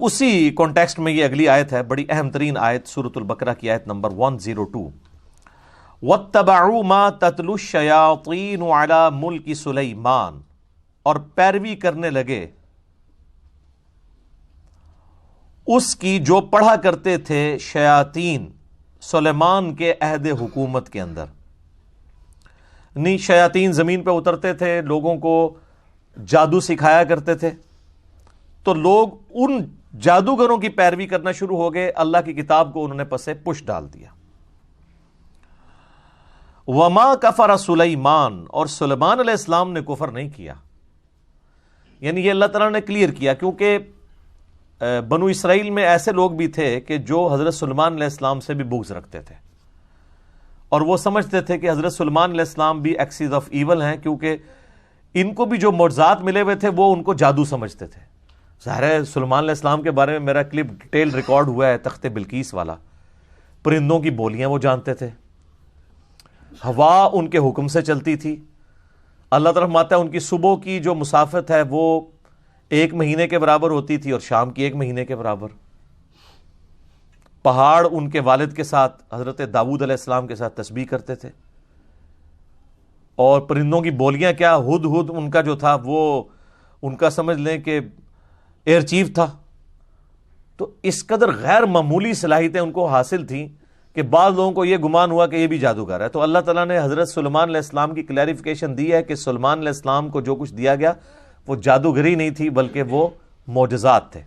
اب اسی کانٹیکسٹ میں یہ اگلی آیت ہے، بڑی اہم ترین آیت، سورۃ البقرہ کی آیت نمبر 102، وَاتَّبَعُوا مَا تَتْلُو الشَّيَاطِينُ عَلَى مُلْكِ سُلَيْمَانَ، اور پیروی کرنے لگے اس کی جو پڑھا کرتے تھے شیاطین سلیمان کے عہد حکومت کے اندر. نہیں، شیاطین زمین پہ اترتے تھے، لوگوں کو جادو سکھایا کرتے تھے، تو لوگ ان جادوگروں کی پیروی کرنا شروع ہو گئے، اللہ کی کتاب کو انہوں نے پسے پش ڈال دیا. وما کفر سلیمان، اور سلیمان علیہ السلام نے کفر نہیں کیا. یعنی یہ اللہ تعالیٰ نے کلیئر کیا، کیونکہ بنو اسرائیل میں ایسے لوگ بھی تھے کہ جو حضرت سلیمان علیہ السلام سے بھی بغض رکھتے تھے، اور وہ سمجھتے تھے کہ حضرت سلیمان علیہ السلام بھی ایکسیز آف ایول ہیں، کیونکہ ان کو بھی جو معجزات ملے ہوئے تھے وہ ان کو جادو سمجھتے تھے. ظاہر ہے سلیمان علیہ السلام کے بارے میں میرا کلپ ڈیٹیل ریکارڈ ہوا ہے، تخت بلقیس والا. پرندوں کی بولیاں وہ جانتے تھے، ہوا ان کے حکم سے چلتی تھی. اللہ تعالیٰ فرماتا ہے ان کی صبح کی جو مسافت ہے وہ 1 مہینے کے برابر ہوتی تھی اور شام کی 1 مہینے کے برابر. پہاڑ ان کے والد کے ساتھ، حضرت داؤد علیہ السلام کے ساتھ تسبیح کرتے تھے. اور پرندوں کی بولیاں کیا، ہد ہد ان کا جو تھا وہ ان کا سمجھ لیں کہ ایئر چیف تھا. تو اس قدر غیر معمولی صلاحیتیں ان کو حاصل تھیں کہ بعض لوگوں کو یہ گمان ہوا کہ یہ بھی جادوگر ہے. تو اللہ تعالیٰ نے حضرت سلیمان علیہ السلام کی کلیریفیکیشن دی ہے کہ سلیمان علیہ السلام کو جو کچھ دیا گیا وہ جادوگری نہیں تھی بلکہ وہ معجزات تھے.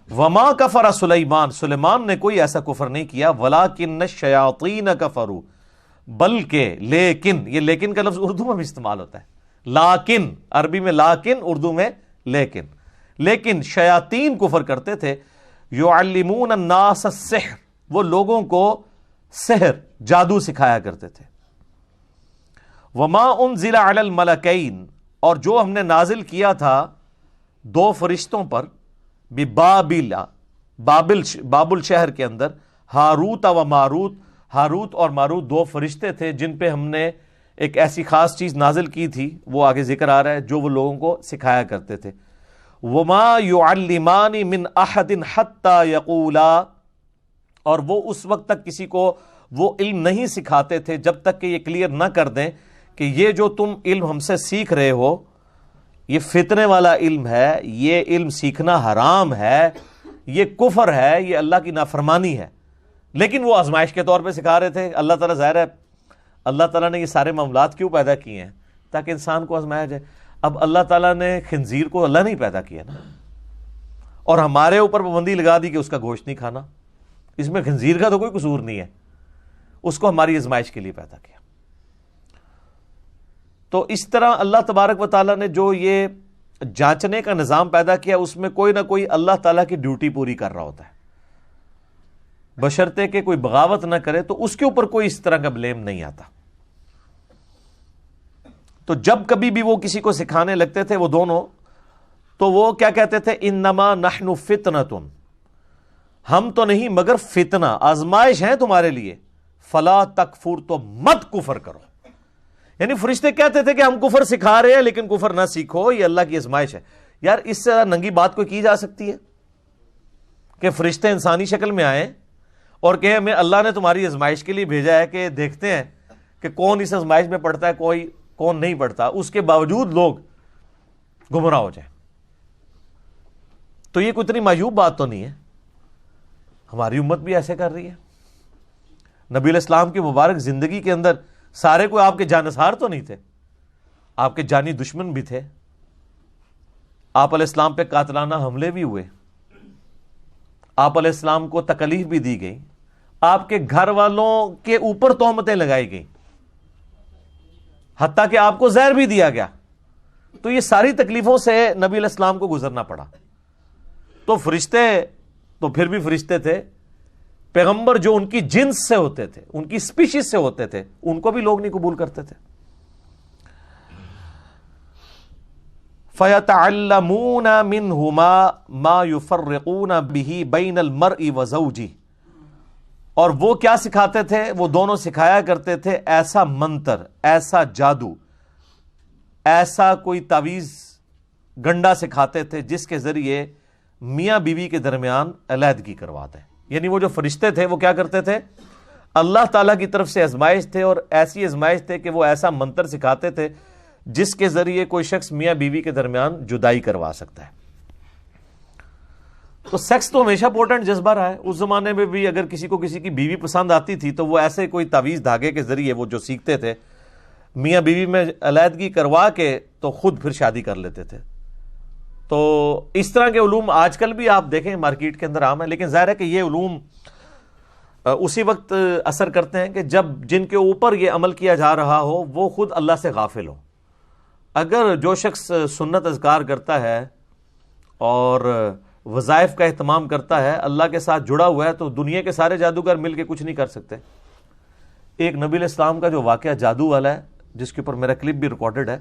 وما کفر سلیمان، سلیمان نے کوئی ایسا کفر نہیں کیا. ولکن الشیاطین کفروا، بلکہ لیکن، یہ لیکن کا لفظ اردو میں بھی استعمال ہوتا ہے، لیکن عربی میں لیکن، اردو میں لیکن. لیکن شیاطین کفر کرتے تھے. یعلمون الناس السحر، وہ لوگوں کو سحر جادو سکھایا کرتے تھے. وما انزل علی الملکین، اور جو ہم نے نازل کیا تھا 2 فرشتوں پر، ببابل، بابل شہر کے اندر، ہاروت و ماروت. ہاروت اور ماروت 2 فرشتے تھے جن پہ ہم نے ایک ایسی خاص چیز نازل کی تھی، وہ آگے ذکر آ رہا ہے، جو وہ لوگوں کو سکھایا کرتے تھے. وما يعلمان من احد حتى يقولا، اور وہ اس وقت تک کسی کو وہ علم نہیں سکھاتے تھے جب تک کہ یہ کلیئر نہ کر دیں کہ یہ جو تم علم ہم سے سیکھ رہے ہو یہ فتنے والا علم ہے، یہ علم سیکھنا حرام ہے، یہ کفر ہے، یہ اللہ کی نافرمانی ہے. لیکن وہ آزمائش کے طور پہ سکھا رہے تھے. اللہ تعالیٰ، ظاہر ہے اللہ تعالیٰ نے یہ سارے معاملات کیوں پیدا کیے ہیں؟ تاکہ انسان کو آزمایا جائے. اب اللہ تعالیٰ نے خنزیر کو اللہ نہیں پیدا کیا نا، اور ہمارے اوپر پابندی لگا دی کہ اس کا گوشت نہیں کھانا. اس میں خنزیر کا تو کوئی قصور نہیں ہے، اس کو ہماری آزمائش کے لیے پیدا کیا. تو اس طرح اللہ تبارک و تعالیٰ نے جو یہ جانچنے کا نظام پیدا کیا، اس میں کوئی نہ کوئی اللہ تعالیٰ کی ڈیوٹی پوری کر رہا ہوتا ہے، بشرطے کہ کوئی بغاوت نہ کرے تو اس کے اوپر کوئی اس طرح کا بلیم نہیں آتا. تو جب کبھی بھی وہ کسی کو سکھانے لگتے تھے وہ دونوں، تو وہ کیا کہتے تھے؟ انما نحن فتنۃ، ہم تو نہیں مگر فتنہ، آزمائش ہے تمہارے لیے. فلا تکفر، تو مت کفر کرو. یعنی فرشتے کہتے تھے کہ ہم کفر سکھا رہے ہیں لیکن کفر نہ سیکھو، یہ اللہ کی آزمائش ہے. یار اس سے ننگی بات کوئی کی جا سکتی ہے کہ فرشتے انسانی شکل میں آئیں اور کہ ہمیں اللہ نے تمہاری آزمائش کے لیے بھیجا ہے کہ دیکھتے ہیں کہ کون اس آزمائش میں پڑتا ہے، کون نہیں پڑتا، اس کے باوجود لوگ گمراہ ہو جائیں. تو یہ کوئی اتنی معیوب بات تو نہیں ہے. ہماری امت بھی ایسے کر رہی ہے. نبی علیہ السلام کی مبارک زندگی کے اندر سارے کوئی آپ کے جانثار تو نہیں تھے، آپ کے جانی دشمن بھی تھے. آپ علیہ السلام پہ قاتلانہ حملے بھی ہوئے، آپ علیہ السلام کو تکلیف بھی دی گئی، آپ کے گھر والوں کے اوپر تہمتیں لگائی گئیں، حتیٰ کہ آپ کو زہر بھی دیا گیا. تو یہ ساری تکلیفوں سے نبی علیہ السلام کو گزرنا پڑا. تو فرشتے تو پھر بھی فرشتے تھے، پیغمبر جو ان کی جنس سے ہوتے تھے، ان کی سپیشیز سے ہوتے تھے، ان کو بھی لوگ نہیں قبول کرتے تھے. فَيَتَعَلَّمُونَ مِنْهُمَا مَا يُفَرِّقُونَ بِهِ بَيْنَ الْمَرْءِ وَزَوْجِهِ، اور وہ کیا سکھاتے تھے؟ وہ دونوں سکھایا کرتے تھے ایسا منتر، ایسا جادو، ایسا کوئی تعویذ گنڈا سکھاتے تھے جس کے ذریعے میاں بیوی کے درمیان علیحدگی کرواتا ہے. یعنی وہ جو فرشتے تھے وہ کیا کرتے تھے؟ اللہ تعالیٰ کی طرف سے آزمائش تھے، اور ایسی آزمائش تھے کہ وہ ایسا منتر سکھاتے تھے جس کے ذریعے کوئی شخص میاں بیوی کے درمیان جدائی کروا سکتا ہے. تو سیکس تو ہمیشہ پوٹنٹ جذبہ رہا ہے. اس زمانے میں بھی اگر کسی کو کسی کی بیوی پسند آتی تھی تو وہ ایسے کوئی تعویذ دھاگے کے ذریعے وہ جو سیکھتے تھے میاں بیوی میں علیحدگی کروا کے تو خود پھر شادی کر لیتے تھے. تو اس طرح کے علوم آج کل بھی آپ دیکھیں مارکیٹ کے اندر عام ہے، لیکن ظاہر ہے کہ یہ علوم اسی وقت اثر کرتے ہیں کہ جب جن کے اوپر یہ عمل کیا جا رہا ہو وہ خود اللہ سے غافل ہو. اگر جو شخص سنت اذکار کرتا ہے اور وظائف کا اہتمام کرتا ہے، اللہ کے ساتھ جڑا ہوا ہے، تو دنیا کے سارے جادوگر مل کے کچھ نہیں کر سکتے. ایک نبی علیہ السلام کا جو واقعہ جادو والا ہے جس کے اوپر میرا کلپ بھی ریکارڈڈ ہے،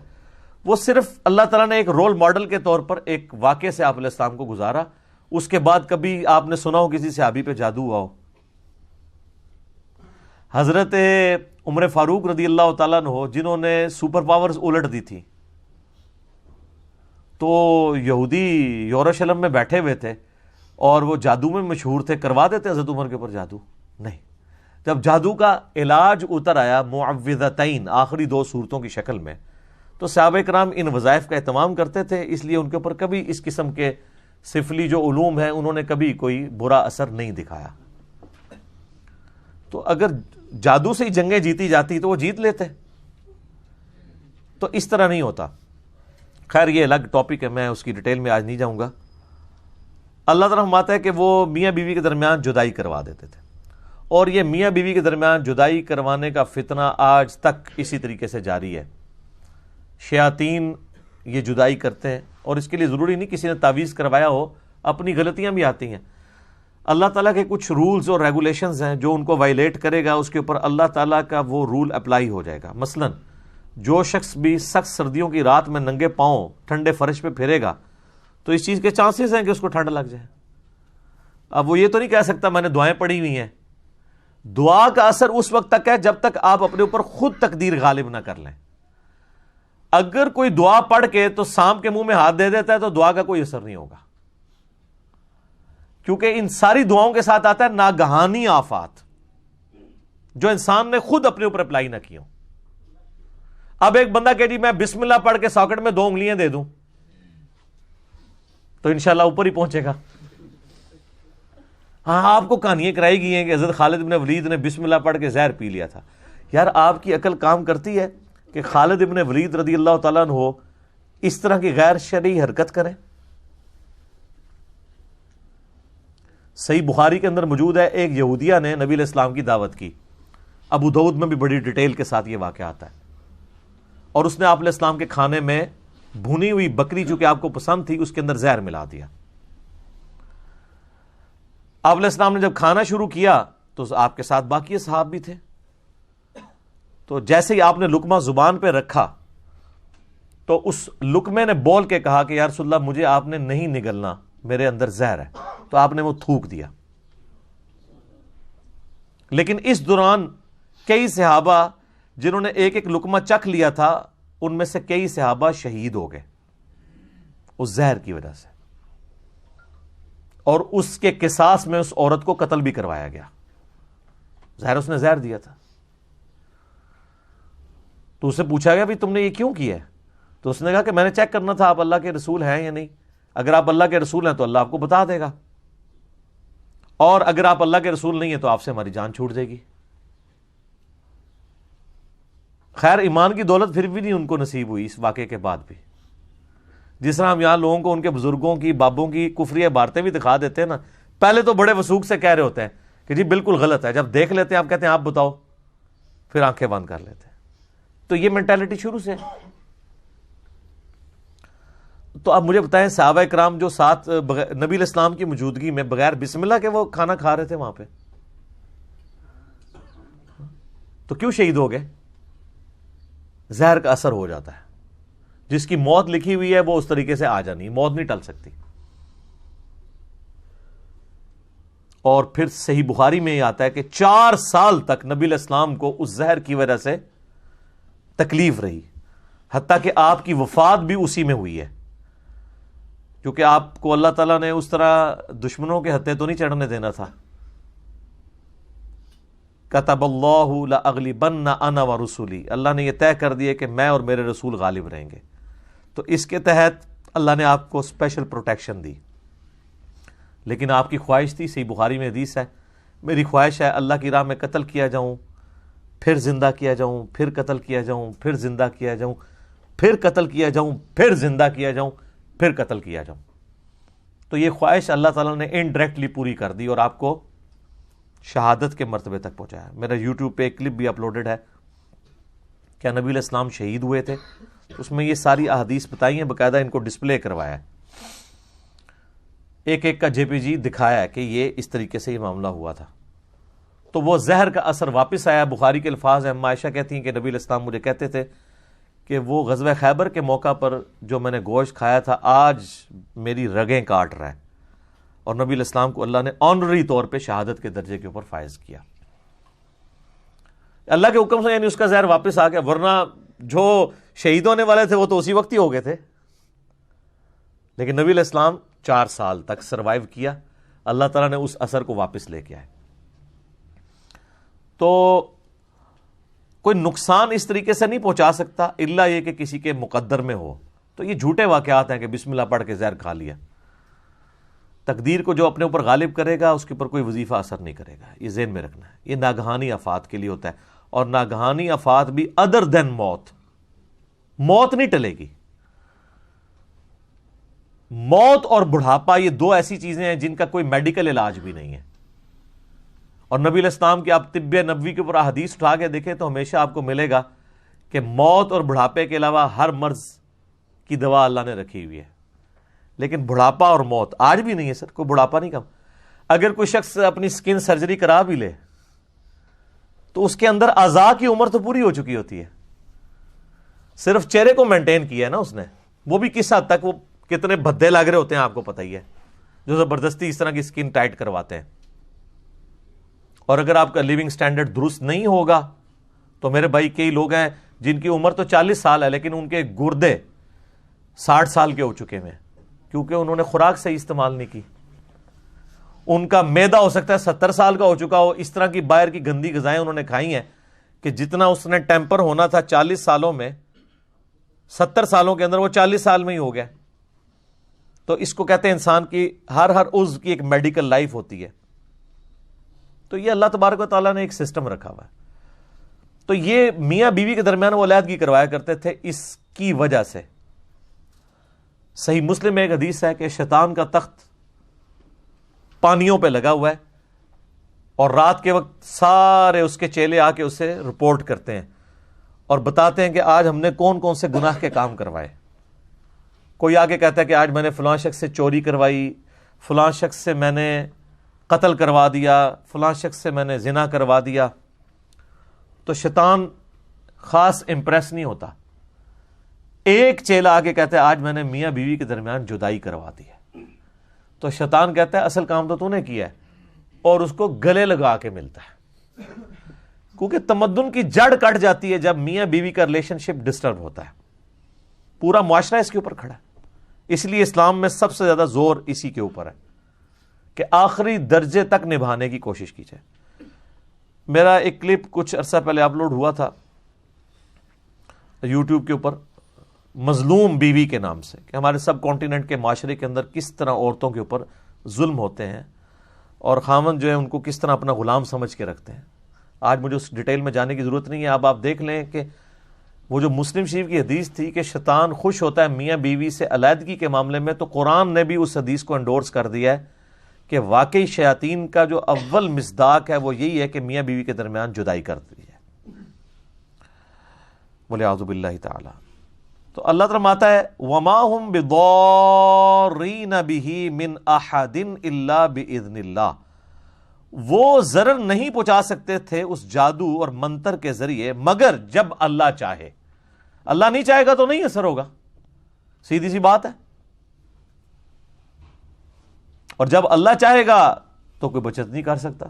وہ صرف اللہ تعالیٰ نے ایک رول ماڈل کے طور پر ایک واقعے سے آپ علیہ السلام کو گزارا. اس کے بعد کبھی آپ نے سنا ہو کسی صحابی پہ جادو ہوا ہو؟ حضرت عمر فاروق رضی اللہ تعالیٰ عنہ جنہوں نے سپر پاورز الٹ دی تھی، تو یہودی یروشلم میں بیٹھے ہوئے تھے اور وہ جادو میں مشہور تھے. کروا دیتے حضرت عمر کے اوپر جادو؟ نہیں. جب جادو کا علاج اتر آیا معوذتین آخری 2 صورتوں کی شکل میں، تو صحابہ کرام ان وظائف کا اہتمام کرتے تھے، اس لیے ان کے اوپر کبھی اس قسم کے سفلی جو علوم ہیں انہوں نے کبھی کوئی برا اثر نہیں دکھایا. تو اگر جادو سے ہی جنگیں جیتی جاتی تو وہ جیت لیتے. تو اس طرح نہیں ہوتا. خیر یہ الگ ٹاپک ہے، میں اس کی ڈیٹیل میں آج نہیں جاؤں گا. اللہ تعالیٰ فرماتا ہے کہ وہ میاں بیوی کے درمیان جدائی کروا دیتے تھے، اور یہ میاں بیوی کے درمیان جدائی کروانے کا فتنہ آج تک اسی طریقے سے جاری ہے. شیاطین یہ جدائی کرتے ہیں، اور اس کے لیے ضروری نہیں کسی نے تعویذ کروایا ہو، اپنی غلطیاں بھی آتی ہیں. اللہ تعالیٰ کے کچھ رولز اور ریگولیشنز ہیں، جو ان کو وائلیٹ کرے گا اس کے اوپر اللہ تعالیٰ کا وہ رول اپلائی ہو جائے گا. مثلا جو شخص بھی سخت سردیوں کی رات میں ننگے پاؤں ٹھنڈے فرش پہ پھرے گا تو اس چیز کے چانسز ہیں کہ اس کو ٹھنڈ لگ جائے. اب وہ یہ تو نہیں کہہ سکتا میں نے دعائیں پڑھی ہوئی ہیں. دعا کا اثر اس وقت تک ہے جب تک آپ اپنے اوپر خود تقدیر غالب نہ کر لیں. اگر کوئی دعا پڑھ کے تو سانپ کے منہ میں ہاتھ دے دیتا ہے تو دعا کا کوئی اثر نہیں ہوگا، کیونکہ ان ساری دعاؤں کے ساتھ آتا ہے ناگہانی آفات جو انسان نے خود اپنے اوپر اپلائی نہ کی ہو. اب ایک بندہ کہ جی میں بسم اللہ پڑھ کے ساکٹ میں 2 انگلیاں دے دوں تو انشاءاللہ اوپر ہی پہنچے گا. ہاں آپ کو کہانیاں کرائی گئی ہیں کہ حضرت خالد ابن ولید نے بسم اللہ پڑھ کے زہر پی لیا تھا. یار آپ کی عقل کام کرتی ہے کہ خالد ابن ولید رضی اللہ تعالیٰ عنہ اس طرح کی غیر شرعی حرکت کریں؟ صحیح بخاری کے اندر موجود ہے، ایک یہودیہ نے نبی علیہ السلام کی دعوت کی. ابو داؤد میں بھی بڑی ڈیٹیل کے ساتھ یہ واقعہ آتا ہے. اور اس نے آپ علیہ السلام کے کھانے میں بھونی ہوئی بکری جو کہ آپ کو پسند تھی اس کے اندر زہر ملا دیا. آپ علیہ السلام نے جب کھانا شروع کیا تو آپ کے ساتھ باقی صحاب بھی تھے. تو جیسے ہی آپ نے لقمہ زبان پہ رکھا تو اس لقمے نے بول کے کہا کہ یا رسول اللہ مجھے آپ نے نہیں نگلنا، میرے اندر زہر ہے. تو آپ نے وہ تھوک دیا. لیکن اس دوران کئی صحابہ جنہوں نے ایک ایک لقمہ چکھ لیا تھا ان میں سے کئی صحابہ شہید ہو گئے اس زہر کی وجہ سے، اور اس کے قصاص میں اس عورت کو قتل بھی کروایا گیا. ظاہر اس نے زہر دیا تھا. تو اسے پوچھا گیا بھی تم نے یہ کیوں کیا ہے؟ تو اس نے کہا کہ میں نے چیک کرنا تھا آپ اللہ کے رسول ہیں یا نہیں. اگر آپ اللہ کے رسول ہیں تو اللہ آپ کو بتا دے گا، اور اگر آپ اللہ کے رسول نہیں ہیں تو آپ سے ہماری جان چھوٹ جائے گی. خیر ایمان کی دولت پھر بھی نہیں ان کو نصیب ہوئی اس واقعے کے بعد بھی. جس طرح ہم یہاں لوگوں کو ان کے بزرگوں کی بابوں کی کفری عبارتیں بھی دکھا دیتے ہیں نا، پہلے تو بڑے وثوق سے کہہ رہے ہوتے ہیں کہ جی بالکل غلط ہے، جب دیکھ لیتے ہیں آپ کہتے ہیں آپ بتاؤ، پھر آنکھیں بند کر لیتے ہیں. تو یہ مینٹالٹی شروع سے. تو اب مجھے بتائیں صحابہ کرام جو ساتھ نبی علیہ السلام کی موجودگی میں بغیر بسم اللہ کے وہ کھانا کھا رہے تھے وہاں پہ، تو کیوں شہید ہو گئے؟ زہر کا اثر ہو جاتا ہے. جس کی موت لکھی ہوئی ہے وہ اس طریقے سے آ جانی، موت نہیں ٹل سکتی. اور پھر صحیح بخاری میں یہ آتا ہے کہ 4 سال تک نبی علیہ السلام کو اس زہر کی وجہ سے تکلیف رہی، حتیٰ کہ آپ کی وفات بھی اسی میں ہوئی ہے. کیونکہ آپ کو اللہ تعالیٰ نے اس طرح دشمنوں کے ہتھے تو نہیں چڑھنے دینا تھا. کتب اللہ لأغلبن انا ورسولی، اللہ نے یہ طے کر دیا کہ میں اور میرے رسول غالب رہیں گے. تو اس کے تحت اللہ نے آپ کو اسپیشل پروٹیکشن دی. لیکن آپ کی خواہش تھی، صحیح بخاری میں حدیث ہے، میری خواہش ہے اللہ کی راہ میں قتل کیا جاؤں، پھر زندہ کیا جاؤں، پھر قتل کیا جاؤں، پھر زندہ کیا جاؤں، پھر قتل کیا جاؤں، پھر زندہ کیا جاؤں، پھر قتل کیا جاؤں. تو یہ خواہش اللہ تعالیٰ نے انڈائریکٹلی پوری کر دی اور آپ کو شہادت کے مرتبے تک پہنچایا. میرا یوٹیوب پہ ایک کلپ بھی اپلوڈڈ ہے، کیا نبی علیہ السلام شہید ہوئے تھے، اس میں یہ ساری احادیث بتائی ہیں، باقاعدہ ان کو ڈسپلے کروایا ہے، ایک ایک کا JPG دکھایا ہے کہ یہ اس طریقے سے یہ معاملہ ہوا تھا. تو وہ زہر کا اثر واپس آیا. بخاری کے الفاظ ہیں، عائشہ کہتی ہیں کہ نبی علیہ السلام مجھے کہتے تھے کہ وہ غزوہ خیبر کے موقع پر جو میں نے گوشت کھایا تھا آج میری رگیں کاٹ رہا ہے. اور نبی علیہ السلام کو اللہ نے آنرری طور پہ شہادت کے درجے کے اوپر فائز کیا اللہ کے حکم سے، یعنی اس کا زہر واپس آ گیا. ورنہ جو شہید ہونے والے تھے وہ تو اسی وقت ہی ہو گئے تھے. لیکن نبی علیہ السلام 4 سال تک سروائیو کیا، اللہ تعالیٰ نے اس اثر کو واپس لے کے آئے. تو کوئی نقصان اس طریقے سے نہیں پہنچا سکتا الا یہ کہ کسی کے مقدر میں ہو. تو یہ جھوٹے واقعات ہیں کہ بسم اللہ پڑھ کے زہر کھا لیا. تقدیر کو جو اپنے اوپر غالب کرے گا اس کے اوپر کوئی وظیفہ اثر نہیں کرے گا، یہ ذہن میں رکھنا ہے. یہ ناگہانی آفات کے لیے ہوتا ہے، اور ناگہانی آفات بھی ادر دین موت. موت نہیں ٹلے گی. موت اور بڑھاپا یہ 2 ایسی چیزیں ہیں جن کا کوئی میڈیکل علاج بھی نہیں ہے. اور نبی علیہ السلام کی آپ طب نبوی کے اوپر احادیث اٹھا کے دیکھیں تو ہمیشہ آپ کو ملے گا کہ موت اور بڑھاپے کے علاوہ ہر مرض کی دوا اللہ نے رکھی ہوئی ہے. لیکن بڑھاپا اور موت آج بھی نہیں ہے سر، کوئی بڑھاپا نہیں کم. اگر کوئی شخص اپنی سکن سرجری کرا بھی لے تو اس کے اندر اعضاء کی عمر تو پوری ہو چکی ہوتی ہے، صرف چہرے کو مینٹین کیا ہے نا اس نے. وہ بھی کس حد تک، وہ کتنے بھدے لگ رہے ہوتے ہیں آپ کو پتہ ہی ہے، جو زبردستی اس طرح کی سکن ٹائٹ کرواتے ہیں. اور اگر آپ کا لیونگ سٹینڈرڈ درست نہیں ہوگا تو میرے بھائی کئی لوگ ہیں جن کی عمر تو 40 سال ہے لیکن ان کے گردے 60 سال کے ہو چکے ہیں، کیونکہ انہوں نے خوراک صحیح استعمال نہیں کی. ان کا معدہ ہو سکتا ہے 70 سال کا ہو چکا ہو، اس طرح کی باہر کی گندی غذائیں انہوں نے کھائی ہیں کہ جتنا اس نے ٹیمپر ہونا تھا 40 سالوں میں، 70 سالوں کے اندر وہ 40 سال میں ہی ہو گیا. تو اس کو کہتے ہیں انسان کی ہر عضو کی ایک میڈیکل لائف ہوتی ہے. تو یہ اللہ تبارک و تعالیٰ نے ایک سسٹم رکھا ہوا ہے. تو یہ میاں بیوی کے درمیان وہ علیحدگی کروایا کرتے تھے اس کی وجہ سے. صحیح مسلم میں ایک حدیث ہے کہ شیطان کا تخت پانیوں پہ لگا ہوا ہے اور رات کے وقت سارے اس کے چیلے آ کے اسے رپورٹ کرتے ہیں اور بتاتے ہیں کہ آج ہم نے کون کون سے گناہ کے کام کروائے. کوئی آگے کہتا ہے کہ آج میں نے فلاں شخص سے چوری کروائی، فلاں شخص سے میں نے قتل کروا دیا، فلاں شخص سے میں نے زنا کروا دیا. تو شیطان خاص امپریس نہیں ہوتا. ایک چیلا آگے کہتا ہے آج میں نے میاں بیوی کے درمیان جدائی کروا دی ہے. تو شیطان کہتا ہے اصل کام تو نے کیا ہے، اور اس کو گلے لگا کے ملتا ہے. کیونکہ تمدن کی جڑ کٹ جاتی ہے جب میاں بیوی کا ریلیشن شپ ڈسٹرب ہوتا ہے. پورا معاشرہ اس کے اوپر کھڑا ہے. اس لیے اسلام میں سب سے زیادہ زور اسی کے اوپر ہے کہ آخری درجے تک نبھانے کی کوشش کی جائے. میرا ایک کلپ کچھ عرصہ پہلے اپلوڈ ہوا تھا یوٹیوب کے اوپر، مظلوم بیوی کے نام سے، کہ ہمارے سب کانٹیننٹ کے معاشرے کے اندر کس طرح عورتوں کے اوپر ظلم ہوتے ہیں اور خاوند جو ہے ان کو کس طرح اپنا غلام سمجھ کے رکھتے ہیں. آج مجھے اس ڈیٹیل میں جانے کی ضرورت نہیں ہے. اب آپ دیکھ لیں کہ وہ جو مسلم شریف کی حدیث تھی کہ شیطان خوش ہوتا ہے میاں بیوی سے علیحدگی کے معاملے میں، تو قرآن نے بھی اس حدیث کو انڈورس کر دیا ہے کہ واقعی شیاطین کا جو اول مصداق ہے وہ یہی ہے کہ میاں بیوی کے درمیان جدائی کر دی ہے. وَلِعَوْذُ بِاللَّهِ تعالی. تو اللہ تعالیٰ فرماتا ہے وَمَا هُمْ بِضَارِّينَ بِهِ مِنْ أَحَدٍ إِلَّا بِإِذْنِ اللَّهِ. وہ ضرر نہیں پہنچا سکتے تھے اس جادو اور منتر کے ذریعے مگر جب اللہ چاہے. اللہ نہیں چاہے گا تو نہیں اثر ہوگا، سیدھی سی بات ہے. اور جب اللہ چاہے گا تو کوئی بچت نہیں کر سکتا.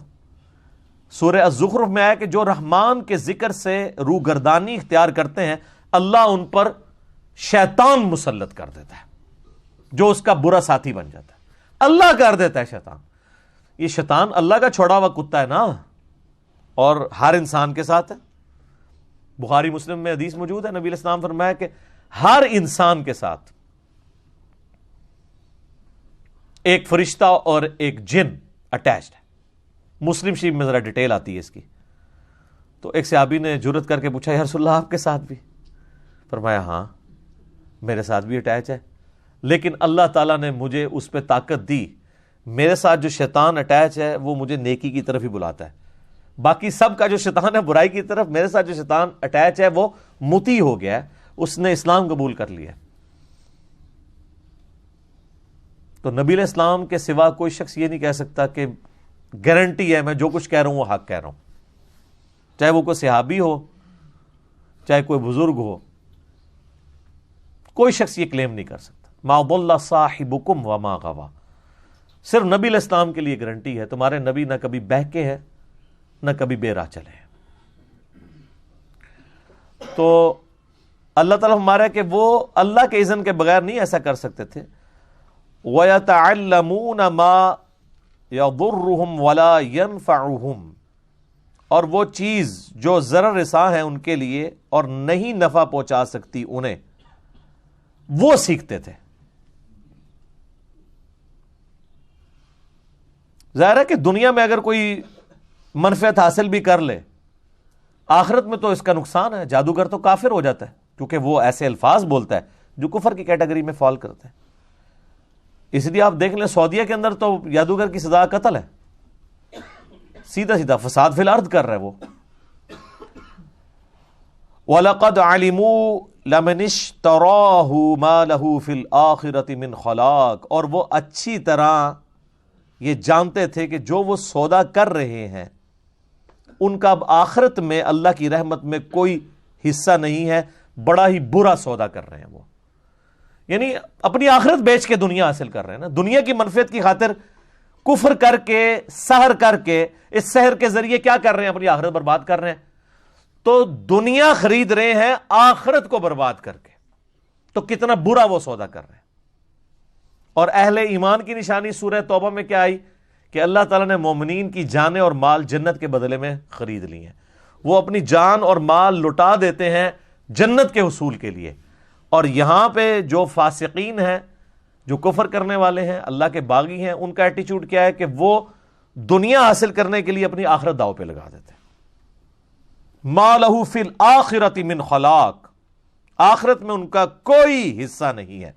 سورہ الزخرف میں آیا کہ جو رحمان کے ذکر سے روگردانی اختیار کرتے ہیں اللہ ان پر شیطان مسلط کر دیتا ہے. جو اس کا برا ساتھی بن جاتا ہے. اللہ کر دیتا ہے شیطان. یہ شیطان اللہ کا چھوڑا ہوا کتا ہے نا, اور ہر انسان کے ساتھ ہے. بخاری مسلم میں حدیث موجود ہے, نبی علیہ السلام فرمایا کہ ہر انسان کے ساتھ ایک فرشتہ اور ایک جن اٹیچڈ ہے. مسلم شریف میں ذرا ڈیٹیل آتی ہے اس کی. تو ایک صحابی نے جرت کر کے پوچھا, یا رسول اللہ آپ کے ساتھ بھی؟ فرمایا ہاں میرے ساتھ بھی اٹیچ ہے, لیکن اللہ تعالیٰ نے مجھے اس پہ طاقت دی. میرے ساتھ جو شیطان اٹیچ ہے وہ مجھے نیکی کی طرف ہی بلاتا ہے. باقی سب کا جو شیطان ہے برائی کی طرف, میرے ساتھ جو شیطان اٹیچ ہے وہ مطیع ہو گیا ہے, اس نے اسلام قبول کر لیا. تو نبی علیہ السلام کے سوا کوئی شخص یہ نہیں کہہ سکتا کہ گارنٹی ہے میں جو کچھ کہہ رہا ہوں وہ حق کہہ رہا ہوں, چاہے وہ کوئی صحابی ہو چاہے کوئی بزرگ ہو. کوئی شخص یہ کلیم نہیں کر سکتا. ما ضل صاحبکم وما غوا. صرف نبی علیہ السلام کے لیے گارنٹی ہے, تمہارے نبی نہ کبھی بہکے ہیں نہ کبھی بے راہ چلے ہیں. تو اللہ تعالیٰ ہمارا کہ وہ اللہ کے اذن کے بغیر نہیں ایسا کر سکتے تھے. وَيَتَعَلَّمُونَ مَا يَضُرُّهُمْ وَلَا يَنْفَعُهُمْ, اور وہ چیز جو ضرر رساں ہے ان کے لیے اور نہیں نفع پہنچا سکتی انہیں, وہ سیکھتے تھے. ظاہر ہے کہ دنیا میں اگر کوئی منفعت حاصل بھی کر لے, آخرت میں تو اس کا نقصان ہے. جادوگر تو کافر ہو جاتا ہے کیونکہ وہ ایسے الفاظ بولتا ہے جو کفر کی کیٹیگری میں فال کرتے ہیں. اس لیے آپ دیکھ لیں سعودیہ کے اندر تو جادوگر کی سزا قتل ہے, سیدھا سیدھا فساد فی الارض کر رہا ہے وہ. وَلَقَدْ عَلِمُوا لَمَنِ اشْتَرَاهُ مَا لَهُ فِي الْآخِرَةِ مِنْ خَلَاقٍ, اور وہ اچھی طرح یہ جانتے تھے کہ جو وہ سودا کر رہے ہیں ان کا اب آخرت میں اللہ کی رحمت میں کوئی حصہ نہیں ہے. بڑا ہی برا سودا کر رہے ہیں وہ, یعنی اپنی آخرت بیچ کے دنیا حاصل کر رہے ہیں نا. دنیا کی منفعت کی خاطر کفر کر کے, سحر کر کے, اس سحر کے ذریعے کیا کر رہے ہیں, اپنی آخرت برباد کر رہے ہیں. تو دنیا خرید رہے ہیں آخرت کو برباد کر کے, تو کتنا برا وہ سودا کر رہے ہیں. اور اہل ایمان کی نشانی سورہ توبہ میں کیا آئی کہ اللہ تعالیٰ نے مومنین کی جانیں اور مال جنت کے بدلے میں خرید لی ہیں. وہ اپنی جان اور مال لٹا دیتے ہیں جنت کے حصول کے لیے. اور یہاں پہ جو فاسقین ہیں, جو کفر کرنے والے ہیں, اللہ کے باغی ہیں, ان کا ایٹیچیوڈ کیا ہے کہ وہ دنیا حاصل کرنے کے لیے اپنی آخرت داؤ پہ لگا دیتے ہیں. ما لہ فی الآخرۃ من خلاق, آخرت میں ان کا کوئی حصہ نہیں ہے.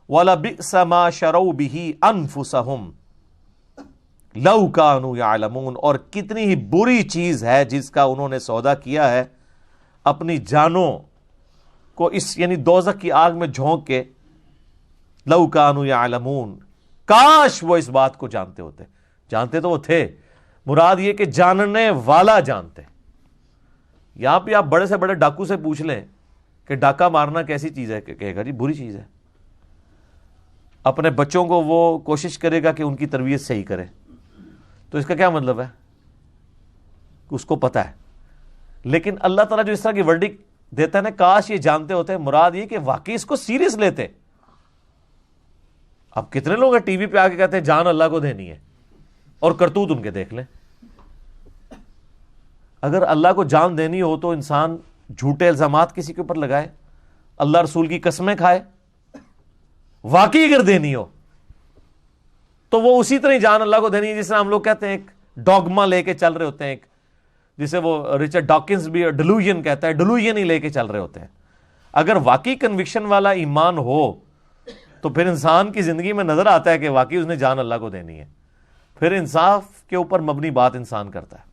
وَلَبِئْسَ مَا شَرَوْا بِهِ أَنفُسَهُمْ لَوْ كَانُوا يَعْلَمُونَ, اور کتنی ہی بری چیز ہے جس کا انہوں نے سودا کیا ہے اپنی جانوں کو, اس یعنی دوزخ کی آگ میں جھونک کے. لَوْ كَانُوا يَعْلَمُونَ, کاش وہ اس بات کو جانتے ہوتے. جانتے تو وہ تھے, مراد یہ کہ جاننے والا جانتے. یہاں پہ آپ بڑے سے بڑے ڈاکو سے پوچھ لیں کہ ڈاکہ مارنا کیسی چیز ہے, کہ کہے گا جی بری چیز ہے. اپنے بچوں کو وہ کوشش کرے گا کہ ان کی تربیت صحیح کرے, تو اس کا کیا مطلب ہے, اس کو پتا ہے. لیکن اللہ تعالیٰ جو اس طرح کی ورڈکٹ دیتا ہے نا, کاش یہ جانتے ہوتے, مراد یہ کہ واقعی اس کو سیریس لیتے. اب کتنے لوگ ٹی وی پہ آ کے کہتے ہیں جان اللہ کو دینی ہے, اور کرتوت ان کے دیکھ لیں. اگر اللہ کو جان دینی ہو تو انسان جھوٹے الزامات کسی کے اوپر لگائے, اللہ رسول کی قسمیں کھائے. واقعی اگر دینی ہو تو وہ اسی طرح جان اللہ کو دینی ہے جس طرح ہم لوگ کہتے ہیں ایک ڈوگما لے کے چل رہے ہوتے ہیں, ایک جسے وہ رچرڈ ڈاکنز بھی ڈیلوژن کہتا ہے, ڈیلوژن ہی لے کے چل رہے ہوتے ہیں. اگر واقعی کنوکشن والا ایمان ہو تو پھر انسان کی زندگی میں نظر آتا ہے کہ واقعی اس نے جان اللہ کو دینی ہے, پھر انصاف کے اوپر مبنی بات انسان کرتا ہے.